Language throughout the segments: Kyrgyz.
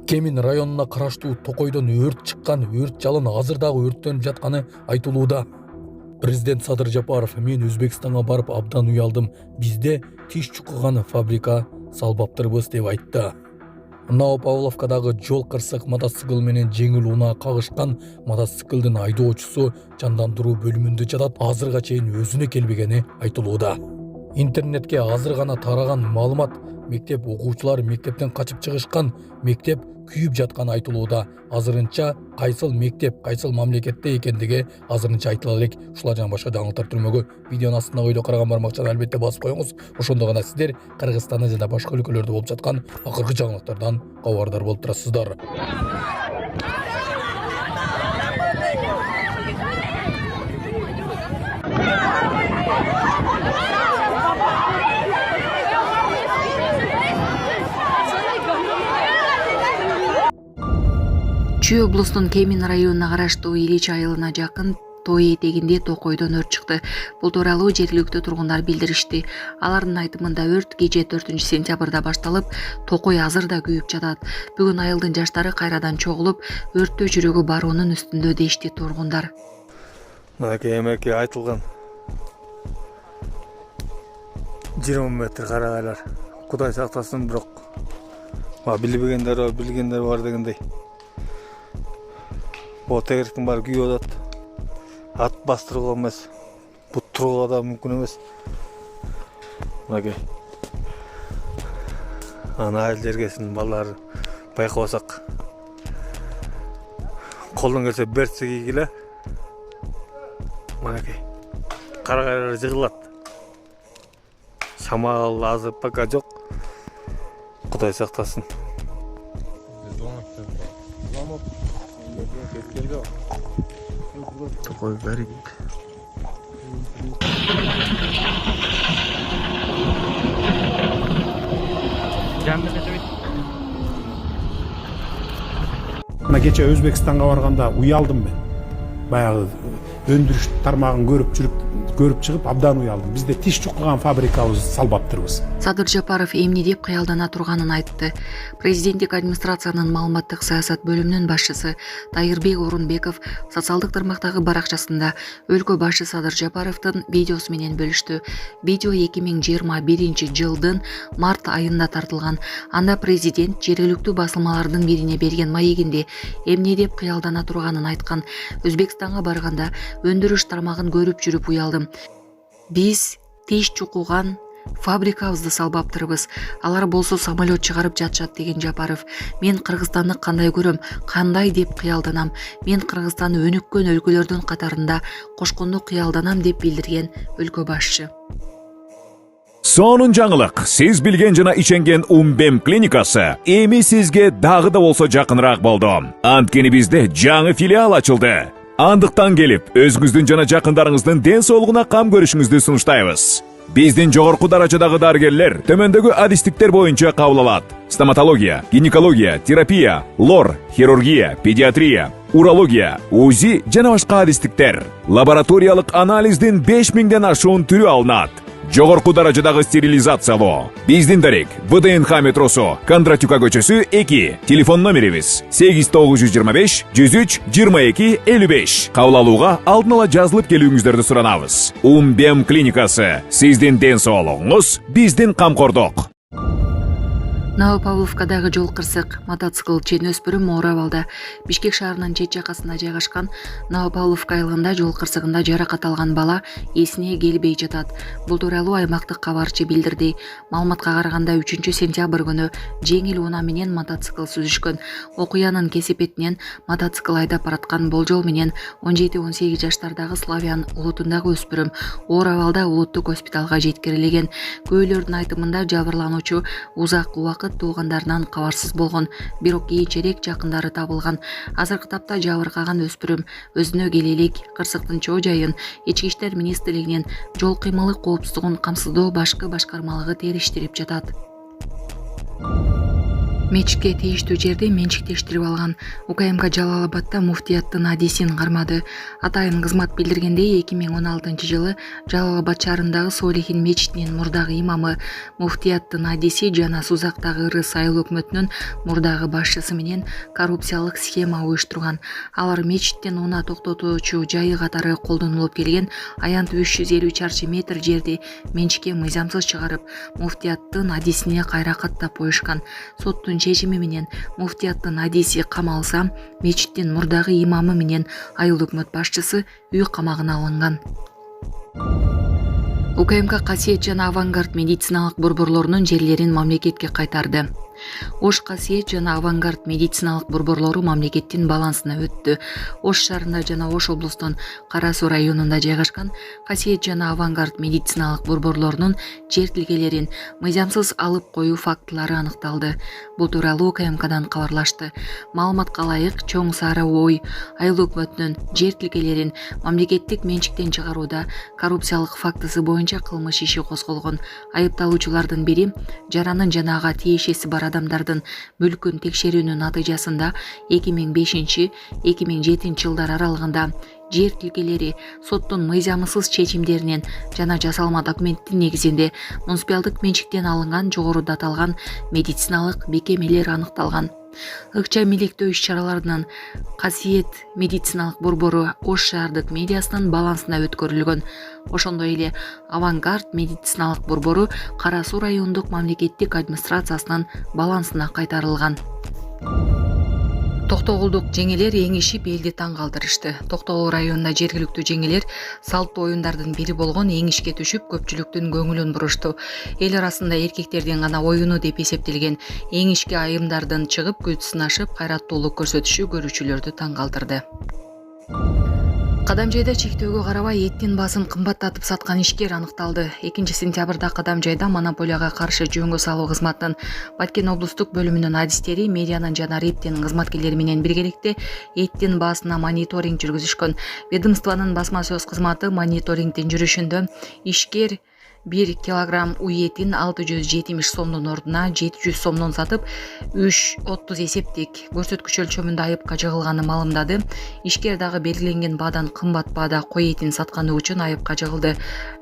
Кемин районуна караштуу Токойдон өрт чыккан, өрт жалын азыр дагы өрттөнүп жатканы айтылууда. Президент Садыр Жапаров: "Мен Өзбекстанга барып абдан уялдым. Бизде тиш чукуган фабрика салбаптырбыз" деп айтты. Новопавловкадагы жол кырсык мотоцикл менен жеңил унаа кагышкан мотоциклдин айдоочусу жандандыруу бөлүмүндө жатат. Азырга чейин өзүнө келбегени айтылууда. Интернетке азыр гана тараган маалымат: мектеп окуучулары мектептен качып чыгышкан, мектеп күйүп жатканы айтылууда. Азырынча кайсыл мектеп, кайсыл мамлекетте экендиги азырынча айтыла элек. Ушулар жана башка жаңылыктар түрмөгө видеонун астына ойдо караган бармакчаны албетте басып коюңуз. Ошондо гана сиздер Кыргызстанда жана башка өлкөлөрдө болуп жаткан акыркы жаңылыктардан кабардар болуп турасыздар. Чүй облусунун Кемин районуна караштуу Илич айылына жакын Той этегинде Токойдон өрт чыкты. Бул тууралуу жергиликтүү тургундар билдиришти. Алардын айтымында өрт кечээ 4-сентябрда башталып, Токой азыр да күйүп жатат. Бүгүн айылдын жаштары кайрадан чогулуп, өрттөө жүрөгү баруунун үстүндө дешти тургундар. Эмеке айтылган 20 метр карагайлар. Кудай сактасын, бирок билгендер бар дегендей. Бул тегеректин баары күйүп атат. Ат бастырууга эмес, бут турууга да мүмкүн эмес. Ана айыл жергесинин балдары байкабасак, колдон келсе берсе кийгиле. Карагайлар жыгылат. Шамал азыр пока жок. Кудай сактасын. Такой горит. Кече Өзбекстанга барганда уялдым мен. Баягы өндүрүш тармагын көрүп чыгып абдан уялдым. Бизде тиш чуккан фабрикабыз салбаптырбыз. Садыр Жапаров эмне деп кыялдана турганын айтты. Президенттик администрациянын маалыматтык саясат бөлүмүнүн башчысы Тайырбек Орунбеков социалдык тармактагы баракчасында өлкө башчы Садыр Жапаровдун видеосу менен бөлүштү. Видео 2021-жылдын март айында тартылган. Анда президент жергиликтүү басылмалардын бирине берген маегинде эмне деп кыялдана турганын айткан. Өзбекстанга барганда өндүрүш тармагын көрүп жүрүп уялдым. Биз тиш чукуган фабрикабызды салбаптырбыз. Алар болсо самолет чыгарып жатышат деген Жапаров. Мен Кыргызстанды кандай көрөм, кандай деп кыялданам. Мен Кыргызстанды өнүккөн өлкөлөрдүн катарында кошконду кыялданам деп билдирген өлкө башчы. Сонун жаңылык. Сиз билген жана ишенген Умбем клиникасы эми сизге дагы да болсо жакыныраак болду. Анткени бизде жаңы филиал ачылды. Андыктан келип, өзүңүздүн жана жакындарыңыздын ден соолугуна кам көрүшүңүздү сунуштайбыз. Биздин жогорку даражадагы дарыгерлер төмөндөгү адистиктер боюнча кабыл алат: стоматология, гинекология, терапия, лор, хирургия, педиатрия, урология, УЗИ жана башка адистиктер. Лабораториялык анализдин 5000ден ашуун түрү алынат. Жогорку даражадагы стерилизациялоо. Биздин дарек ВДНХ метросу, Кондратюка көчөсү 2. Телефон номерибиз 8925 103 22 55. Кабыл алууга алдын ала жазылып келүүңүздөрдү суранабыз. Умбем клиникасы. Сиздин ден соолугуңуз, биздин камкордук. Новопавловкадагы жол кырсык мотоцикл чен өспүрүм оор абалда. Бишкек шаарынын чет жакасында жайгашкан Новопавловка айылында жол кырсыгында жаракат алган бала эсине келбей жатат. Бул тууралуу аймактык кабарчы билдирди. Маалыматка караганда 3-сентябрь күнү жеңил унаа менен мотоцикл сүзүшкөн. Окуянын кесепетинен мотоцикл айдап бараткан болжол менен 17-18 жаштардагы Славян улутундагы өспүрүм оор абалда улуттук госпиталга жеткирилген. Күбөлөрдүн айтымында жабырлануучу узак убакыт туугандарынан кабарсыз болгон, бирок кийинчерээк жакындары табылган. Азыркы тапта жабыркаган өспүрүм өзүнө келелик кырсыктын чоо жайын Ички иштер министрлигинин жол кыймылы коопсуздугун камсыздоо башкы башкармалыгы териштирип жатат. Мечитке тийиштүү жерди менчиктештирип алган. УКМК Жалал-Абадда муфтияттын адисин кармады. Атайын кызмат билдиргендей, 2016 Жалал-Абад шаарындагы Солихин мечитинин мурдагы имамы, муфтияттын адиси жана Сузактагы Ырыс айыл өкмөтүнүн мурдагы башчысы менен коррупциялык схема уюштурган. Алар мечиттин унаа токтотуучу жайы катары колдонулуп келген аянт 350 чарчы метр жерди менчикке мыйзамсыз чыгарып, муфтияттын адисине кайра каттап коюшкан. Соттун чечими менен муфтияттын адиси камалса, мечиттин мурдагы имамы менен айыл өкмөт башчысы үй камагына алынган. УКМК Касиет жана Авангард медициналык борборлорунун жерлерин мамлекетке кайтарды. Ош Касиет жана Авангард медициналык борборлору мамлекеттин балансына өттү. Ош шаарында жана Ош облустун Кара Суу районунда жайгашкан Касиет жана Авангард медициналык борборлорунун жер тилкелерин мыйзамсыз алып коюу фактылары аныкталды. Бул тууралуу УКМКдан кабарлашты. Маалыматка ылайык, Чоң Сары Ой айыл өкмөтүнүн жер тилкелерин мамлекеттик менчиктен чыгарууда коррупциялык фактысы боюнча кылмыш иши козголгон. Айыпталуучулардын бири жаранын жана ага тиешеси бар адамдардын мүлкүн текшерүүнүн натыйжасында 2005-2007 жылдар аралыгында жер тилкелери соттун мыйзамсыз чечимдеринен жана жасалма документтин негизинде муниципалдык менчиктен алынган жогоруда аталган медициналык бекемелер аныкталган. Ыкча миликтөө иш-чараларынын Касиет медициналык борбору Ош шаардык медиасынын балансына өткөрүлгөн. Ошондой эле Авангард медициналык борбору Кара Суу райондук мамлекеттик администрациясынын балансына кайтарылган. Токтогулдук жеңелер эңишип элди таң калтырышты. Токтогул районунда жергиликтүү жеңелер салттуу оюндардын бири болгон эңишке түшүп, көпчүлүктүн көңүлүн бурушту. Эл арасында эркектердин гана оюну деп эсептелген эңишке айымдардын чыгып күч сынашып, кайраттуулук көрсөтүшү көрүүчүлөрдү таң калтырды. Кадамжайда чектөөгө карабай эттин баасын кымбаттатып саткан ишкер аныкталды. 2-сентябрда Кадамжайда монополияга каршы жөнгө салуу кызматынын Баткен облустук бөлүмүнүн адистери медианын жана РИПтин кызматкерлери менен биргеликте эттин баасына мониторинг жүргүзүшкөн. Ведомствонун басма сөз кызматы мониторингдин жүрүшүндө ишкер 1 килограмм уй этин 670 сомдун ордуна 700 сомдон сатып, 3.30 эсептик көрсөткүч өлчөмүндө айыпка жыгылганын маалымдады. Ишкер дагы белгиленген баадан кымбат баада кой этин сатканы үчүн айыпка жыгылды.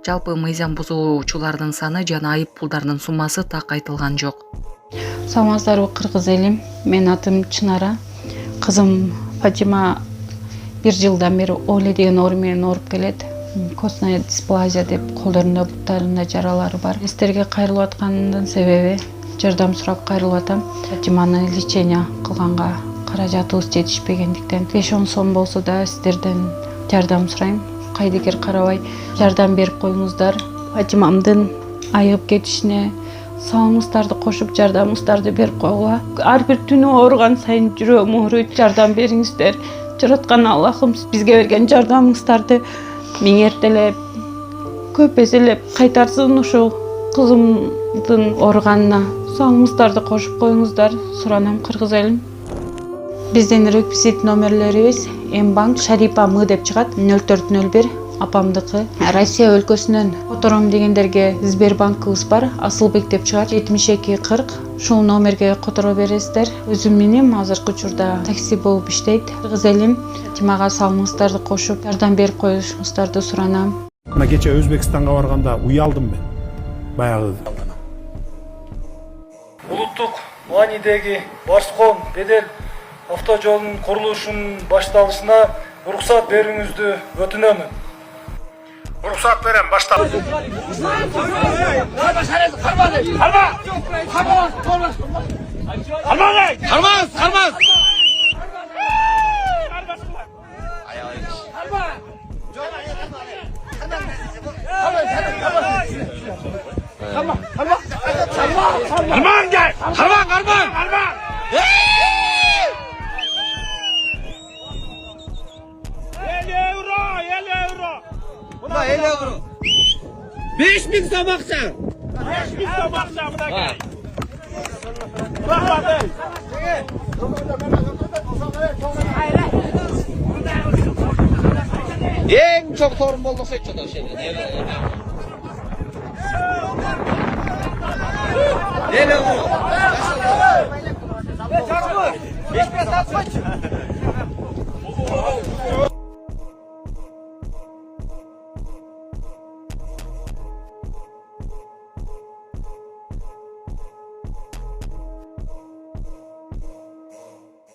Жалпы мыйзам бузуучулардын саны жана айып пулдардын суммасы так айтылган жок. Саламатсыздарбы кыргыз элим, менин атым Чынара. Кызым Фатима 1 жылдан бери Оле деген оору менен ооруп келет. Костная дисплазия деп колдорунда буттарында жаралары бар. Сиздерге кайрылып аткандын себеби жардам сурап кайрылып атам. Фатиманы лечение кылганга каражатыбыз жетишпегендиктен 5-10 сом болсо да сиздерден жардам сурайм. Кайдыгер карабай жардам берип коюңуздар. Фатимамдын айыгып кетишине салымыңыздарды кошуп жардамыңыздарды берип койгула. Ар бир түнү ооруган сайын жүрөгүм ооруйт. Жардам бериңиздер. Жараткан Аллахым бизге берген жардамыңыздарды миңертелеп, көп эселеп кайтарсын. Ушул кызымдын ооруганына салымыңыздарды кошуп коюңуздар, суранам кыргыз элим. Биздин реквизит номерлерибиз Мбанк Шарипа М деп чыгат 0401 апамдыкы. Россия өлкөсүнөн котором дегендерге Сбербанкыбыз бар, Асылбек деп чыгат 7240. Ушул номерге которо бересиздер. Өзүм менен азыркы учурда такси болуп иштейт. Кыргыз элим, Фатимага салымыңыздарды кошуп, жардам берип коюшуңуздарды суранам. Мына кече Өзбекстанга барганда уялдым мен. Баягы Улуттук маанидеги Барскон Бедел автожолунун курулушунун башталышына уруксат берүүңүздү өтүнөмүн. уруксат берем, баштап. Buna 50 euro. 5000 so'm akça. 5000 so'm akça buna gel. Eng çok sorun boldu seçti o şeyde. Ne euro? satmayın.